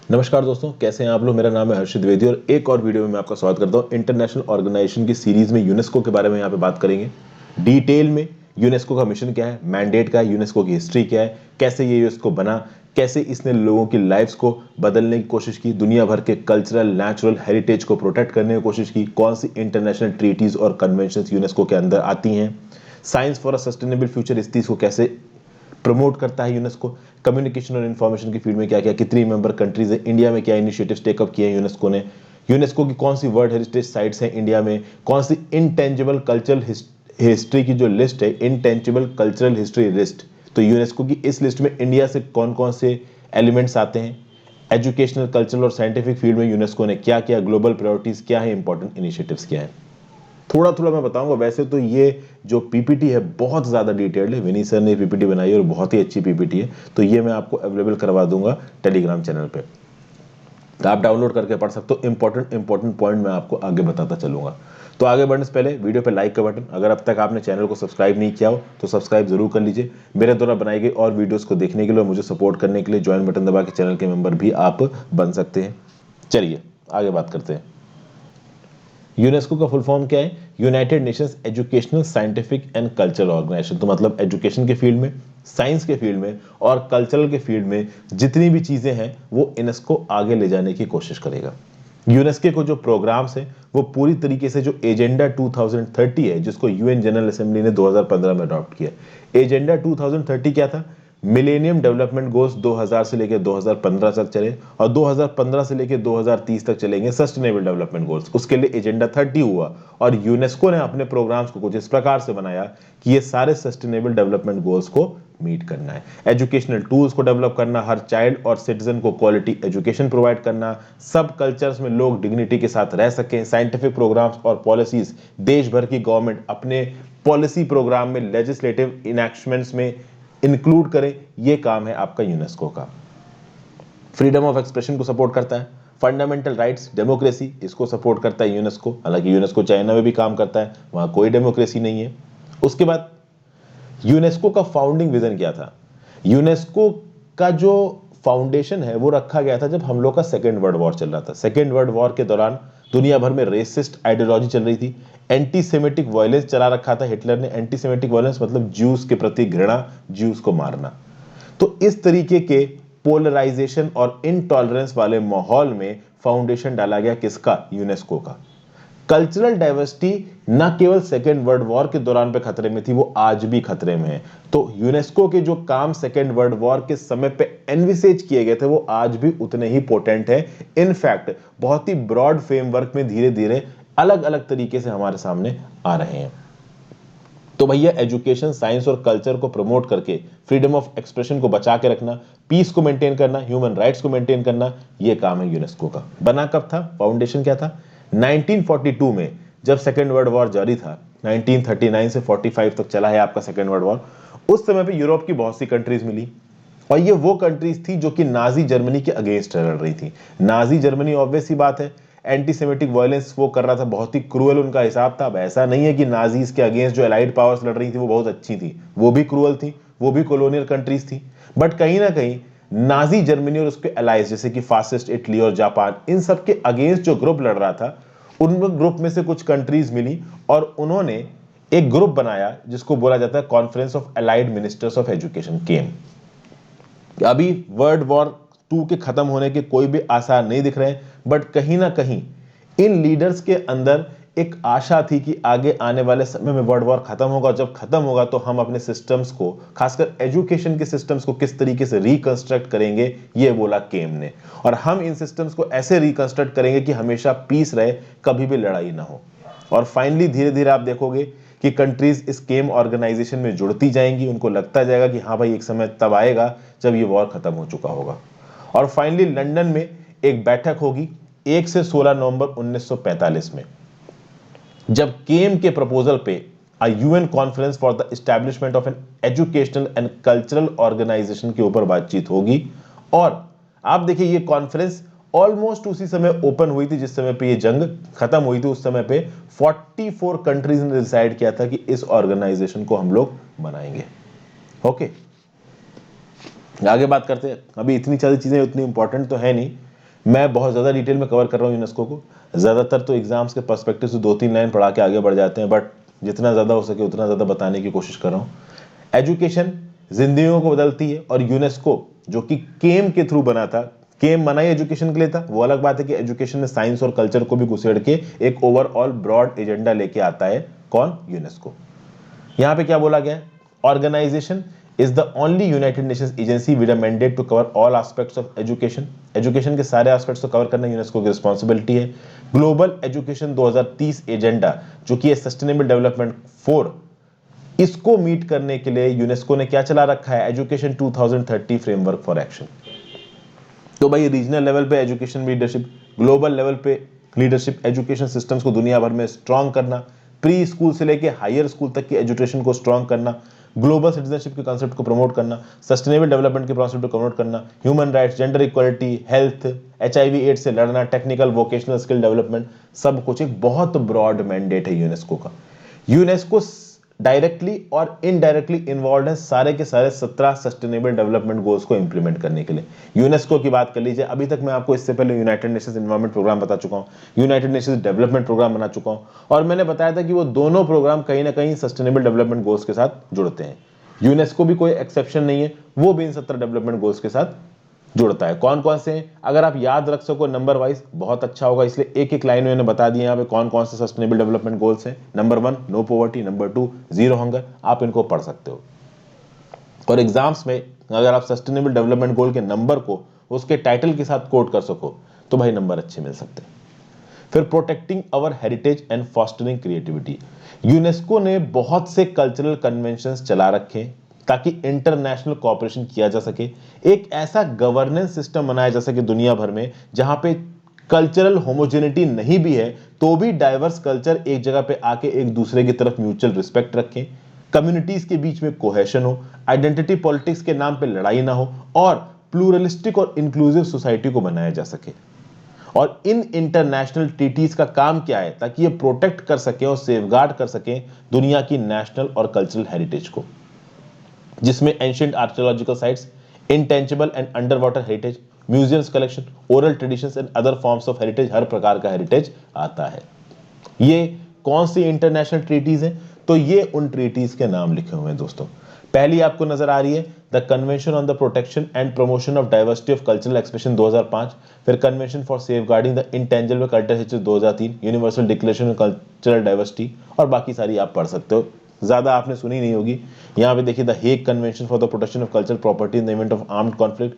नमस्कार दोस्तों, कैसे हैं आप लोग। मेरा नाम है हर्षित द्विवेदी और एक और वीडियो में मैं आपका स्वागत करता हूं। इंटरनेशनल ऑर्गेनाइजेशन की सीरीज में यूनेस्को के बारे में यहाँ पे बात करेंगे डिटेल में। यूनेस्को का मिशन क्या है, मैंडेट क्या है, यूनेस्को की हिस्ट्री क्या है, कैसे ये यूनेस्को बना, कैसे इसने लोगों की लाइफ्स को बदलने की कोशिश की, दुनिया भर के कल्चरल नेचुरल हेरिटेज को प्रोटेक्ट करने की कोशिश की, कौन सी इंटरनेशनल ट्रीटीज और कन्वेंशन यूनेस्को के अंदर आती हैं, science for a sustainable future इस चीज को कैसे प्रमोट करता है यूनेस्को, कम्युनिकेशन और इन्फॉर्मेशन की फील्ड में क्या क्या कितनी मेंबर कंट्रीज है, इंडिया में क्या इनिशिएटिव्स टेकअप किए हैं यूनेस्को ने, यूनेस्को की कौन सी वर्ल्ड हेरिटेज साइट्स हैं इंडिया में, कौन सी इनटेंजिबल कल्चरल हिस्ट्री की जो लिस्ट है, इनटेंजिबल कल्चरल हिस्ट्री लिस्ट, तो यूनेस्को की इस लिस्ट में इंडिया से कौन कौन से एलिमेंट्स आते हैं, एजुकेशनल कल्चरल और साइंटिफिक फील्ड में यूनेस्को ने क्या क्या ग्लोबल प्रायोरिटीज क्या है, इंपॉर्टेंट इनिशिएटिव्स क्या है, थोड़ा थोड़ा मैं बताऊंगा। वैसे तो ये जो पीपीटी है बहुत ज़्यादा डिटेल्ड है, विनी सर ने पीपीटी बनाई है और बहुत ही अच्छी पीपीटी है, तो ये मैं आपको अवेलेबल करवा दूंगा टेलीग्राम चैनल पे, तो आप डाउनलोड करके पढ़ सकते हो। इंपॉर्टेंट पॉइंट मैं आपको आगे बताता चलूंगा। तो आगे बढ़ने से पहले वीडियो पे लाइक का बटन, अगर अब तक आपने चैनल को सब्सक्राइब नहीं किया हो तो सब्सक्राइब जरूर कर लीजिए। मेरे द्वारा बनाई गई और वीडियोस को देखने के लिए और मुझे सपोर्ट करने के लिए ज्वाइन बटन दबा के चैनल के मेंबर भी आप बन सकते हैं। चलिए आगे बात करते हैं। यूनेस्को का फुल फॉर्म क्या है, United Nations Educational Scientific and cultural Organization. तो मतलब एजुकेशन के फील्ड में, साइंस के फील्ड में और कल्चरल के फील्ड में जितनी भी चीजें हैं वो यूनेस्को आगे ले जाने की कोशिश करेगा। यूनेस्को को जो प्रोग्राम्स हैं वो पूरी तरीके से जो एजेंडा 2030 है, जिसको यूएन जनरल असेंबली ने 2015 में अडॉप्ट किया। एजेंडा 2030 क्या था, मिलेनियम डेवलपमेंट गोल्स 2000 से लेकर 2015 तक चले और 2015 से लेकर 2030 तक चलेंगे सस्टेनेबल डेवलपमेंट गोल्स। उसके लिए एजेंडा 30 हुआ और यूनेस्को ने अपने प्रोग्राम्स को कुछ इस प्रकार से बनाया कि ये सारे सस्टेनेबल डेवलपमेंट गोल्स को मीट करना है। एजुकेशनल टूल्स को डेवलप करना, हर चाइल्ड और सिटीजन को क्वालिटी एजुकेशन प्रोवाइड करना, सब कल्चर्स में लोग डिग्निटी के साथ रह सकें, साइंटिफिक प्रोग्राम्स और पॉलिसीज देश भर की गवर्नमेंट अपने पॉलिसी प्रोग्राम में, लेजिस्लेटिव इनैक्शमेंट्स में इंक्लूड करें, ये काम है आपका यूनेस्को का। फ्रीडम ऑफ एक्सप्रेशन को सपोर्ट करता है, फंडामेंटल राइट्स, डेमोक्रेसी, इसको सपोर्ट करता है यूनेस्को। हालांकि यूनेस्को चाइना में भी काम करता है, वहां कोई डेमोक्रेसी नहीं है। उसके बाद यूनेस्को का फाउंडिंग विजन क्या था, यूनेस्को का जो फाउंडेशन है वो रखा गया था जब हम लोग का सेकेंड वर्ल्ड वॉर चल रहा था। सेकेंड वर्ल्ड वॉर के दौरान दुनिया भर में रेसिस्ट आइडियोलॉजी चल रही थी, एंटी सेमेटिक वायलेंस चला रखा था हिटलर ने। एंटी सेमेटिक वायलेंस मतलब ज्यूस के प्रति घृणा, ज्यूस को मारना। तो इस तरीके के पोलराइजेशन और इनटॉलरेंस वाले माहौल में फाउंडेशन डाला गया किसका, यूनेस्को का। कल्चरल डाइवर्सिटी न केवल सेकेंड वर्ल्ड वॉर के दौरान पे खतरे में थी, वो आज भी खतरे में है। तो यूनेस्को के जो काम सेकेंड वर्ल्ड वॉर के समय पे एनविसेज किए गए थे वो आज भी उतने ही पोटेंट है। इनफैक्ट बहुत ही ब्रॉड फ्रेमवर्क में धीरे धीरे अलग अलग तरीके से हमारे सामने आ रहे हैं। तो भैया एजुकेशन, साइंस और कल्चर को प्रमोट करके फ्रीडम ऑफ एक्सप्रेशन को बचा के रखना, पीस को मेंटेन करना, ह्यूमन राइट्स को मेंटेन करना, यह काम है यूनेस्को का। बना कब था, फाउंडेशन क्या था, 1942 में जब सेकेंड वर्ल्ड वॉर जारी था। 1939 से 45 तक चला है आपका सेकेंड वर्ल्ड वॉर। उस समय पे यूरोप की बहुत सी कंट्रीज मिली और ये वो कंट्रीज थी जो कि नाजी जर्मनी के अगेंस्ट लड़ रही थी। नाजी जर्मनी ऑब्वियस सी बात है एंटी सेमेटिक वायलेंस वो कर रहा था, बहुत ही क्रूअल उनका हिसाब था। अब ऐसा नहीं है कि नाजीज के अगेंस्ट जो एलाइड पावर्स लड़ रही थी वो बहुत अच्छी थी, वो भी क्रूअल थी, वो भी कॉलोनियल कंट्रीज थी। बट कहीं ना कहीं नाजी जर्मनी और उसके अलाइज जैसे कि फासिस्ट इटली और जापान, इन सब के अगेंस्ट जो ग्रुप लड़ रहा था, उन ग्रुप में से कुछ कंट्रीज मिली और उन्होंने एक ग्रुप बनाया जिसको बोला जाता है conference of allied ministers of education, CAME. अभी वर्ल्ड वॉर 2 के खत्म होने के कोई भी आसार नहीं दिख रहे, बट कहीं ना कहीं इन लीडर्स के अंदर एक आशा थी कि आगे आने वाले समय में वर्ल्ड वॉर खत्म होगा। जब खत्म होगा तो हम अपने सिस्टम्स को, खासकर एजुकेशन के सिस्टम्स को किस तरीके से रिकंस्ट्रक्ट करेंगे, ये बोला केम ने। और हम इन सिस्टम्स को ऐसे रिकंस्ट्रक्ट करेंगे कि हमेशा पीस रहे, कभी भी लड़ाई ना हो। और फाइनली धीरे धीरे आप देखोगे कि कंट्रीज इस केम ऑर्गेनाइजेशन में जुड़ती जाएंगी, उनको लगता जाएगा कि हाँ भाई एक समय तब आएगा जब ये वॉर खत्म हो चुका होगा। और फाइनली लंदन में एक बैठक होगी 1 से 16 नवंबर 1945 में, जब केम के प्रपोजल पे UN conference for the establishment of an educational and cultural organization के ऊपर बातचीत होगी। और आप देखिए ये कॉन्फ्रेंस ऑलमोस्ट उसी समय ओपन हुई थी जिस समय पे ये जंग खत्म हुई थी। उस समय पे 44 कंट्रीज ने डिसाइड किया था कि इस ऑर्गेनाइजेशन को हम लोग बनाएंगे। ओके, आगे बात करते हैं। अभी इतनी सारी चीजें उतनी इंपॉर्टेंट तो है नहीं, मैं बहुत ज़्यादा डिटेल में कवर कर रहा हूँ यूनेस्को को। ज़्यादातर तो एग्जाम्स के पर्सपेक्टिव से 2-3 लाइन पढ़ा के आगे बढ़ जाते हैं, बट जितना ज़्यादा हो सके उतना ज़्यादा बताने की कोशिश कर रहा हूँ। एजुकेशन जिंदगियों को बदलती है, और यूनेस्को जो कि केम के थ्रू बना था, केम बना ही एजुकेशन के लिए था। वो अलग बात है कि एजुकेशन में साइंस और कल्चर को भी घुसेड़ के एक ओवरऑल ब्रॉड एजेंडा लेके आता है कौन, यूनेस्को। यहां पे क्या बोला गया है, organization is the only United Nations agency with a mandate to cover all aspects of education. Education के सारे एस्पेक्ट्स को कवर करना यूनेस्को की रिस्पांसिबिलिटी है। ग्लोबल एजुकेशन 2030 एजेंडा जो कि सस्टेनेबल डेवलपमेंट 4, इसको मीट करने के लिए यूनेस्को ने क्या चला रखा है, एजुकेशन 2030 फ्रेमवर्क फॉर एक्शन। तो भाई रीजनल लेवल पे एजुकेशन लीडरशिप, ग्लोबल लेवल पे लीडरशिप, एजुकेशन सिस्टम्स को दुनिया भर में स्ट्रांग करना, प्री स्कूल से लेके हायर स्कूल तक की एजुकेशन को स्ट्रांग करना, ग्लोबल सिटीजनशिप के कॉन्सेप्ट को प्रमोट करना, सस्टेनेबल डेवलपमेंट के कॉन्सेप्ट को प्रमोट करना, human rights, gender equality, health, HIV AIDS से लड़ना, टेक्निकल वोकेशनल स्किल डेवलपमेंट, सब कुछ एक बहुत ब्रॉड मैंडेट है यूनेस्को का। यूनेस्को डायरेक्टली और इनडायरेक्टली इन्वॉल्व है सारे के सारे 17 सस्टेनेबल डेवलपमेंट गोल्स को इंप्लीमेंट करने के लिए। यूनेस्को की बात कर लीजिए, अभी तक मैं आपको इससे पहले यूनाइटेड नेशंस एनवायरनमेंट प्रोग्राम बता चुका हूं, यूनाइटेड नेशंस डेवलपमेंट प्रोग्राम बना चुका हूं, और मैंने बताया था कि वो दोनों प्रोग्राम कहीं ना कहीं सस्टेनेबल डेवलपमेंट गोल्स के साथ जुड़ते हैं। यूनेस्को भी कोई एक्सेप्शन नहीं है, वो भी इन 17 डेवलपमेंट गोल्स के साथ जुड़ता है। कौन कौन से हैं अगर आप याद रख सको नंबर वाइज बहुत अच्छा होगा, इसलिए एक एक लाइन मैंने बता दिया यहाँ पे कौन कौन से सस्टेनेबल डेवलपमेंट गोल्स हैं। Number 1 no poverty, number 2 zero hunger, आप इनको पढ़ सकते हो। और एग्जाम्स में अगर आप सस्टेनेबल डेवलपमेंट गोल के नंबर को उसके टाइटल के साथ कोट कर सको तो भाई नंबर अच्छे मिल सकते हैं। फिर protecting our heritage and fostering creativity, UNESCO ने बहुत से कल्चरल कन्वेंशंस चला रखे ताकि इंटरनेशनल कोऑपरेशन किया जा सके, एक ऐसा गवर्नेंस सिस्टम बनाया जा सके दुनिया भर में जहां पे कल्चरल होमोजेनिटी नहीं भी है तो भी डाइवर्स कल्चर एक जगह पे आके एक दूसरे की तरफ म्यूचुअल रिस्पेक्ट रखें, कम्युनिटीज के बीच में कोहेशन हो, आइडेंटिटी पॉलिटिक्स के नाम पे लड़ाई ना हो, और प्लूरलिस्टिक और इंक्लूसिव सोसाइटी को बनाया जा सके। और इन इंटरनेशनल ट्रीटीज का काम क्या है, ताकि ये प्रोटेक्ट कर सके और सेफगार्ड कर सके दुनिया की नेशनल और कल्चरल हेरिटेज को, जिसमें ancient archaeological sites, intangible and under water heritage, museums collection, oral traditions and other forms of heritage, हर प्रकार का हेरिटेज आता है। ये कौन सी इंटरनेशनल ट्रीटीज हैं, तो ये उन ट्रीटीज के नाम लिखे हुए हैं दोस्तों। पहली आपको नजर आ रही है the convention on the protection and promotion of diversity of cultural expression 2005, फिर convention for safeguarding the intangible cultural heritage 2003, universal declaration of cultural diversity, और बाकी सारी आप पढ़ सकते हो, ज्यादा आपने सुनी नहीं होगी। यहां पे देखिए the Hague convention for the protection of cultural property in the event of armed conflict,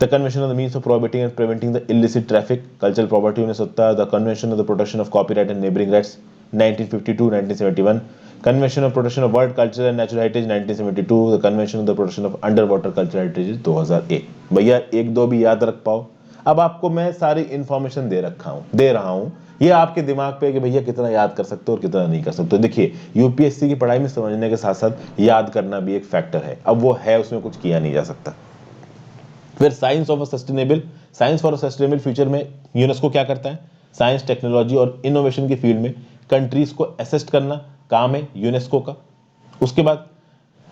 the convention on the means of prohibiting and preventing the illicit traffic cultural property 1970, the convention on the protection of copyright and neighbouring rights 1952-1971, convention of protection of world culture and natural heritage 1972, the convention on the protection of under water cultural heritage 2001। भैया एक दो भी याद रख पाओ, अब आपको मैं सारी इंफॉर्मेशन दे रहा हूं, ये आपके दिमाग पे कि भैया कितना याद कर सकते हो और कितना नहीं कर सकते हो। देखिए यूपीएससी की पढ़ाई में समझने के साथ साथ याद करना भी एक फैक्टर है, अब वो है, उसमें कुछ किया नहीं जा सकता। फिर साइंस फॉर सस्टेनेबल फ्यूचर में यूनेस्को क्या करता है, साइंस टेक्नोलॉजी और इनोवेशन की फील्ड में कंट्रीज को असिस्ट करना काम है यूनेस्को का। उसके बाद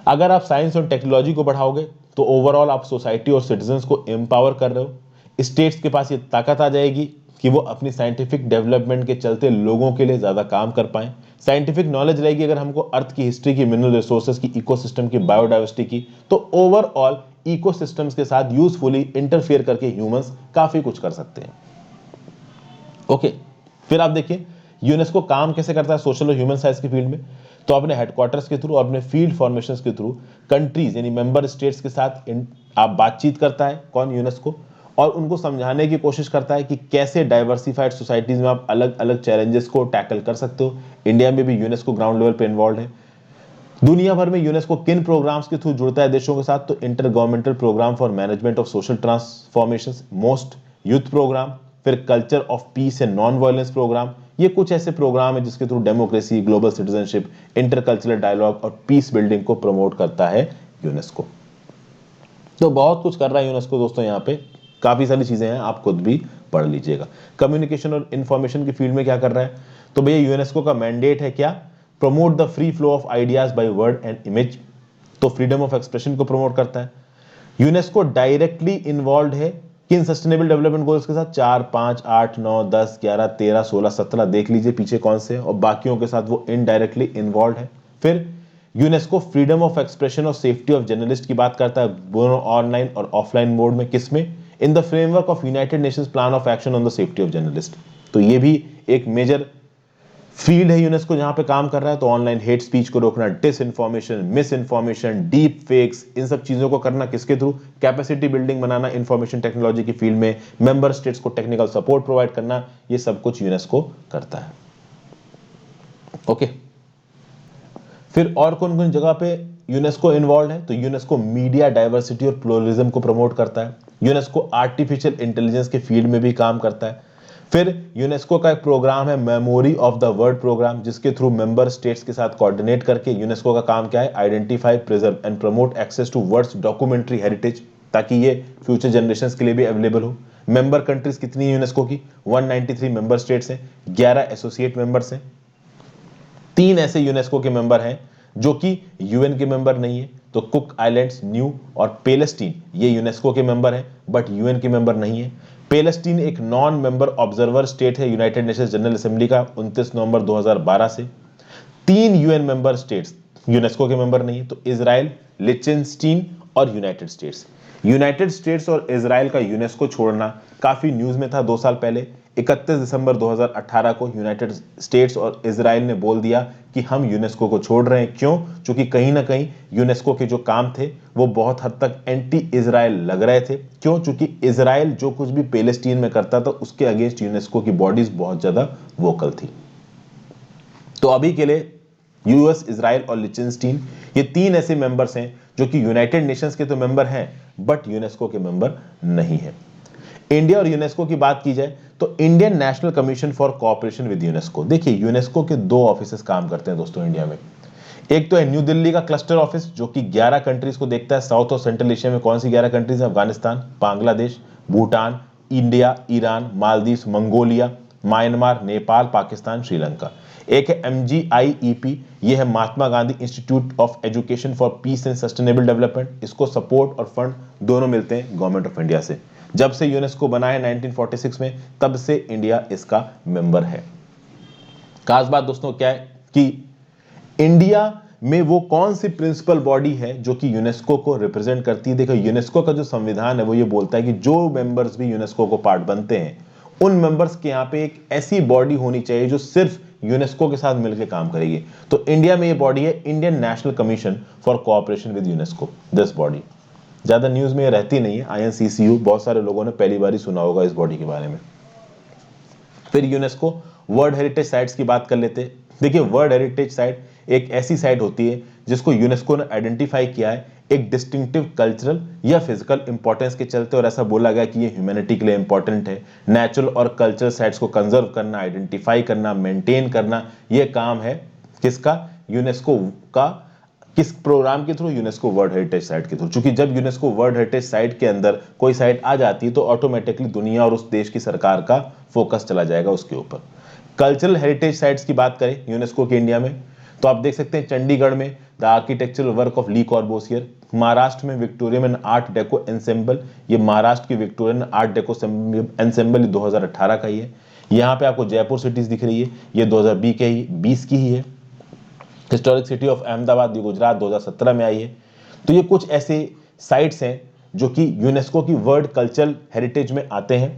अगर आप साइंस और टेक्नोलॉजी को बढ़ाओगे तो ओवरऑल आप सोसाइटी और सिटीजन्स को एम्पावर कर रहे हो। स्टेट्स के पास ये ताकत आ जाएगी कि वो अपनी साइंटिफिक डेवलपमेंट के चलते लोगों के लिए ज्यादा काम कर पाएं। साइंटिफिक नॉलेज रहेगी अगर हमको अर्थ की हिस्ट्री की, मिनरल रिसोर्सेज की, इकोसिस्टम की, बायोडाइवर्सिटी की, तो ओवरऑल इकोसिस्टम्स के साथ यूजफुली इंटरफेयर करके ह्यूमंस काफी कुछ कर सकते हैं। ओके, फिर आप देखिए यूनेस्को काम कैसे करता है सोशल और ह्यूमन साइंस की फील्ड में, तो अपने हेडक्वार्टर्स के थ्रू, अपने फील्ड फॉर्मेशंस के थ्रू कंट्रीज यानी मेंबर स्टेट्स के साथ आप बातचीत करता है कौन, यूनेस्को, और उनको समझाने की कोशिश करता है कि कैसे डाइवर्सिफाइड सोसाइटीज में आप अलग अलग चैलेंजेस को टैकल कर सकते हो। इंडिया में भी यूनेस्को ग्राउंड लेवल पे इन्वॉल्व है। दुनिया भर में यूनेस्को किन प्रोग्राम्स के थ्रू जुड़ता है देशों के साथ, तो intergovernmental programme for management of social transformations, MOST youth programme, फिर culture of peace and non violence programme. ये कुछ ऐसे प्रोग्राम है जिसके through democracy, global citizenship, intercultural dialogue और पीस बिल्डिंग को प्रमोट करता है यूनेस्को। तो बहुत कुछ कर रहा है यूनेस्को दोस्तों, यहाँ पे काफी सारी चीजें हैं, आप खुद भी पढ़ लीजिएगा। कम्युनिकेशन और इंफॉर्मेशन की फील्ड में क्या कर रहा है, तो भैया यूनेस्को का मैंडेट है क्या, promote the free flow of ideas by word and image, तो फ्रीडम ऑफ एक्सप्रेशन को प्रमोट करता है। यूनेस्को डायरेक्टली इन्वॉल्व है किन सस्टेनेबल डेवलपमेंट गोल्स के साथ? 4, 5, 8, 9, 10, 11, 13, 16, 17 देख लीजिए पीछे कौन से हैं, और बाकियों के साथ वो इनडायरेक्टली इन्वॉल्व है। फिर यूनेस्को फ्रीडम ऑफ एक्सप्रेशन और सेफ्टी ऑफ जर्नलिस्ट की बात करता है, दोनों ऑनलाइन और ऑफलाइन मोड में। किसमें? In the framework of United Nations plan of action on the safety of journalist. तो ये भी एक मेजर फील्ड है यूनेस्को जहां पे काम कर रहा है। तो ऑनलाइन हेट स्पीच को रोकना, disinformation, misinformation, deep fakes, इन सब चीजों को करना किसके थ्रू? कैपेसिटी बिल्डिंग बनाना इंफॉर्मेशन टेक्नोलॉजी की फील्ड में, मेंबर स्टेट्स को टेक्निकल सपोर्ट प्रोवाइड करना, ये सब कुछ यूनेस्को करता है। ओके, फिर और कौन कौन जगह पे यूनेस्को इन्वॉल्व है? तो यूनेस्को मीडिया डाइवर्सिटी और प्लुरलिज्म को प्रमोट करता है। यूनेस्को आर्टिफिशियल इंटेलिजेंस के फील्ड में भी काम करता है। फिर यूनेस्को का एक प्रोग्राम है memory of the world program, जिसके थ्रू मेंबर स्टेट्स के साथ कोऑर्डिनेट करके यूनेस्को का काम क्या है? Identify, preserve and promote access to world's documentary heritage, ताकि ये फ्यूचर जनरेशंस के लिए भी अवेलेबल हो। मेंबर कंट्रीज कितनी है यूनेस्को की? 193 मेंबर स्टेट्स हैं, 11 एसोसिएट मेंबर्स हैं। 3 ऐसे यूनेस्को के मेंबर हैं जो कि यूएन के मेंबर नहीं है। तो कुक आइलैंड्स, न्यू और पैलेस्टीन, ये यूनेस्को के मेंबर हैं बट यूएन के मेंबर नहीं है। पैलेस्टीन एक नॉन मेंबर ऑब्जर्वर स्टेट है यूनाइटेड नेशंस जनरल असेंबली का 29 नवंबर 2012 से। 3 यूएन मेंबर स्टेट्स यूनेस्को के मेंबर नहीं है, तो इजराइल, लिechtenstein और यूनाइटेड स्टेट्स। यूनाइटेड स्टेट्स और इजराइल का यूनेस्को छोड़ना काफी न्यूज में था 2 साल पहले। 31 दिसंबर 2018 को यूनाइटेड स्टेट्स और इजराइल ने बोल दिया कि हम यूनेस्को को छोड़ रहे हैं। क्यों? क्योंकि कहीं ना कहीं यूनेस्को के जो काम थे वो बहुत हद तक एंटी इजराइल लग रहे थे। क्यों? क्योंकि इजराइल जो कुछ भी पैलेस्टीन में करता था उसके अगेंस्ट यूनेस्को की बॉडीज बहुत ज्यादा वोकल थी। तो अभी के लिए यूएस, इजराइल और लिechtenstein, ये 3 ऐसे मेंबर्स हैं जो कि यूनाइटेड नेशंस के तो मेंबर हैं बट यूनेस्को के मेंबर नहीं है। इंडिया और यूनेस्को की बात की जाए तो Indian national commission for cooperation with UNESCO, देखिए यूनेस्को के 2 ऑफिसेस काम करते हैं दोस्तों इंडिया में। एक तो है न्यू दिल्ली का क्लस्टर ऑफिस जो कि 11 कंट्रीज को देखता है। साउथ और सेंट्रल एशिया में कौन सी 11 कंट्रीज है? Afghanistan, Bangladesh, Bhutan, India, Iran, Maldives, Mongolia, Myanmar, Nepal, Pakistan, Sri Lanka. एक है MGIEP, ये है Mahatma Gandhi institute of education for peace and sustainable development. इसको सपोर्ट और फंड दोनों मिलते हैं गवर्नमेंट ऑफ इंडिया से। जब से यूनेस्को बना है 1946 में, तब से इंडिया इसका मेंबर है। खास बात दोस्तों क्या है कि इंडिया में वो कौन सी प्रिंसिपल बॉडी है जो कि यूनेस्को को रिप्रेजेंट करती है? देखो यूनेस्को का जो संविधान है वो ये बोलता है कि जो मेंबर्स भी यूनेस्को को पार्ट बनते हैं उन मेंबर्स के यहाँ पे एक ऐसी बॉडी होनी चाहिए जो सिर्फ यूनेस्को के साथ मिलकर काम करेगी। तो इंडिया में ये बॉडी है Indian national commission for cooperation with UNESCO. This body ज्यादा न्यूज में रहती नहीं है, INCCU, बहुत सारे लोगों ने पहली बार ही सुना होगा इस बॉडी के बारे में। फिर यूनेस्को वर्ल्ड हेरिटेज साइट्स की बात कर लेते हैं। देखिए वर्ल्ड हेरिटेज साइट एक ऐसी साइट होती है जिसको यूनेस्को ने आइडेंटिफाई किया है एक डिस्टिंक्टिव कल्चरल या फिजिकल इंपॉर्टेंस के चलते, और ऐसा बोला गया कि ये ह्यूमैनिटी के लिए इंपॉर्टेंट है। नेचुरल और कल्चरल साइट्स को कंजर्व करना, आइडेंटिफाई करना, मेंटेन करना, ये काम है किसका? यूनेस्को का। किस प्रोग्राम के through? UNESCO world heritage site के थ्रू। क्योंकि जब यूनेस्को वर्ल्ड हेरिटेज साइट के अंदर कोई साइट आ जाती है तो ऑटोमेटिकली दुनिया और उस देश की सरकार का फोकस चला जाएगा उसके ऊपर। कल्चरल हेरिटेज साइट्स की बात करें यूनेस्को के इंडिया में तो आप देख सकते हैं चंडीगढ़ में the architectural work of Lee Corbusier, Maharashtra में विक्टोरियन आर्ट डेको एंसेंबल, ये महाराष्ट्र की विक्टोरियन आर्ट डेको एंसेंबल 2018 का ही है। यहाँ पे आपको जयपुर सिटीज दिख रही है, ये 2020 की ही है। हिस्टोरिक सिटी ऑफ अहमदाबाद, ये गुजरात 2017 में आई है। तो ये कुछ ऐसे साइट्स हैं जो कि यूनेस्को की वर्ल्ड कल्चरल हेरिटेज में आते हैं।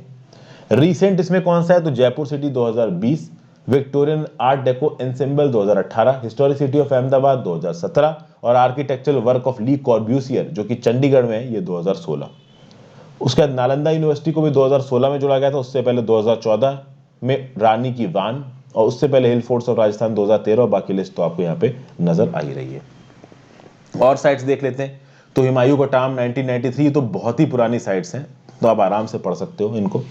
रीसेंट इसमें कौन सा है? तो Jaipur city 2020, Victorian art deco ensemble 2018, historic city of Ahmedabad 2017 और आर्किटेक्चरल वर्क ऑफ ली कॉर्ब्यूसियर जो कि चंडीगढ़ में है, ये 2016। उसके बाद नालंदा यूनिवर्सिटी को भी 2016 में जोड़ा गया था, उससे पहले 2014 में रानी की वान, और उससे पहले हिल फोर्ट्स ऑफ राजस्थान 2013, और बाकी लिस्ट तो आपको यहाँ पे नजर आ ही रही है। और साइट्स देख लेते हैं तो हुमायूं का टॉम 1993, तो बहुत ही पुरानी साइट्स हैं, तो आप आराम से पढ़ सकते हो इनको।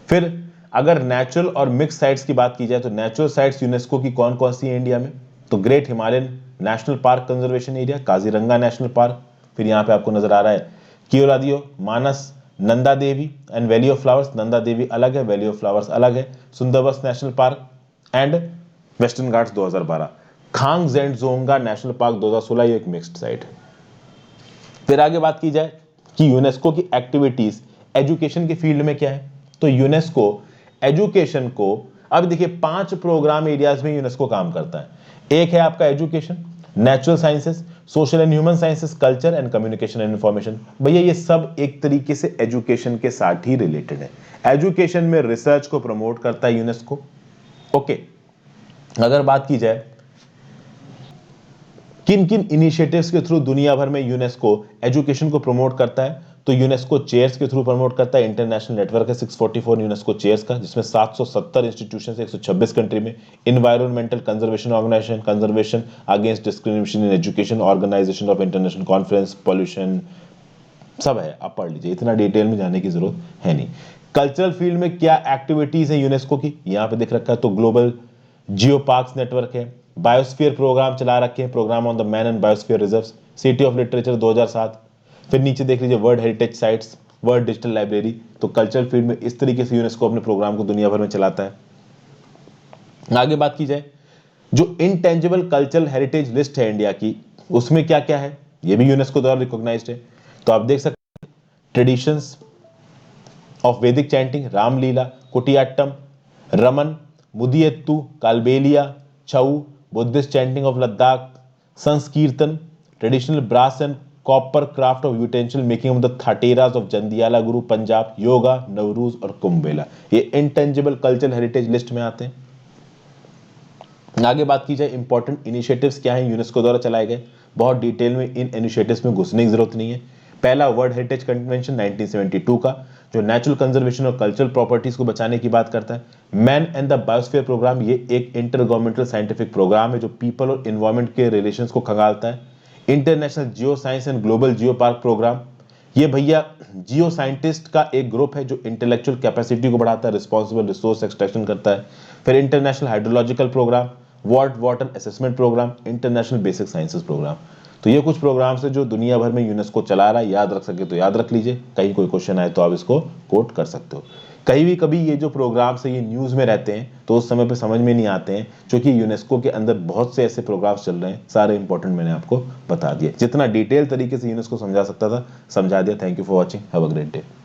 फिर अगर नेचुरल और मिक्स साइट्स की बात की जाए तो नेचुरल साइट्स यूनेस्को की कौन कौन सी है इंडिया में? तो great Himalayan national park conservation area, Kaziranga national park, फिर यहाँ पे आपको नजर आ रहा है Keoladeo, Manas, Nanda Devi and valley of flowers. Nanda Devi अलग है, वैली ऑफ फ्लावर्स अलग है। Sundarbans national park and Western Ghats 2012। Khangchendzonga national park 2016, ये एक मिक्स्ड साइट है। फिर आगे बात की जाए कि यूनेस्को की एक्टिविटीज एजुकेशन के फील्ड में क्या है, तो यूनेस्को एजुकेशन को, अब देखिए 5 प्रोग्राम एरियाज में यूनेस्को काम करता है। एक है आपका education, natural sciences, social and human sciences, culture and communication and information. भैया ये सब एक तरीके से एजुकेशन के साथ ही रिलेटेड है। एजुकेशन में रिसर्च को प्रमोट करता है यूनेस्को। ओके, अगर बात की जाए किन किन इनिशिएटिव्स के थ्रू दुनिया भर में यूनेस्को एजुकेशन को प्रमोट करता है, तो यूनेस्को चेयर्स के थ्रू प्रमोट करता है। इंटरनेशनल नेटवर्क है 644 यूनेस्को चेयर्स का, जिसमें 770 इंस्टीट्यूशन है 126 कंट्री में। Environmental conservation organization, conservation against discrimination in education, organization of international conference, pollution, सब है, आप पढ़ लीजिए, इतना डिटेल में जाने की जरूरत है नहीं। कल्चरल फील्ड में क्या एक्टिविटीज है यूनेस्को की, यहां पे दिख रखा है, तो ग्लोबल जियो पार्क्स नेटवर्क है, बायोस्फीयर प्रोग्राम चला रखे हैं, program on the man and biosphere reserves, city of literature 2007, फिर नीचे देख लीजिए world heritage sites, world digital library. तो कल्चरल फील्ड में इस तरीके से यूनेस्को अपने प्रोग्राम को दुनिया भर में चलाता है। आगे बात की जाए, जो इनटेंजिबल कल्चरल हेरिटेज लिस्ट है इंडिया की, उसमें क्या क्या है, ये भी यूनेस्को द्वारा रिकॉग्नाइज्ड है। तो आप देख सकते हैं, traditions of Vedic chanting, Ramlila, Kutiyattam, Ramman, Mudiyettu, Kalbelia, Chhau, Buddhist chanting of Ladakh, Sankirtana, traditional brass and copper craft of utensil making of the Thatheras of Jandiala Guru Punjab, yoga, नवरूज और कुंभ मेला, ये इनटेंजिबल कल्चरल हेरिटेज लिस्ट में आते हैं। आगे बात की जाए इंपॉर्टेंट इनिशिएटिव्स क्या हैं यूनेस्को द्वारा चलाए गए, बहुत डिटेल में इन इनिशिएटिव्स में घुसने की जरूरत नहीं है। पहला वर्ल्ड हेरिटेज कन्वेंशन 1972 का, जो नेचुरल कंजर्वेशन और कल्चरल प्रॉपर्टीज को बचाने की बात करता है। Man and the biosphere program, ये एक इंटर गवर्नमेंटल साइंटिफिक प्रोग्राम है जो पीपल और एनवायरमेंट के रिलेशंस को खंगालता है। International geo science and global geo park program, ये भैया जियो साइंटिस्ट का एक ग्रुप है जो इंटेलेक्चुअल कैपेसिटी को बढ़ाता है, रिस्पॉन्सिबल रिसोर्स एक्सट्रैक्शन करता है। फिर international hydrological program, water assessment program, international basic sciences program. तो ये कुछ प्रोग्राम्स है जो दुनिया भर में यूनेस्को चला रहा है, याद रख सके तो याद रख लीजिए, कहीं कोई क्वेश्चन आए तो आप इसको कोट कर सकते हो। कहीं भी कभी ये जो प्रोग्राम्स है ये न्यूज़ में रहते हैं तो उस समय पे समझ में नहीं आते हैं, क्योंकि यूनेस्को के अंदर बहुत से ऐसे प्रोग्राम्स चल रहे हैं, सारे इंपॉर्टेंट मैंने आपको बता दिए, जितना डिटेल तरीके से यूनेस्को समझा सकता था समझा दिया। Thank you for watching, have a great day.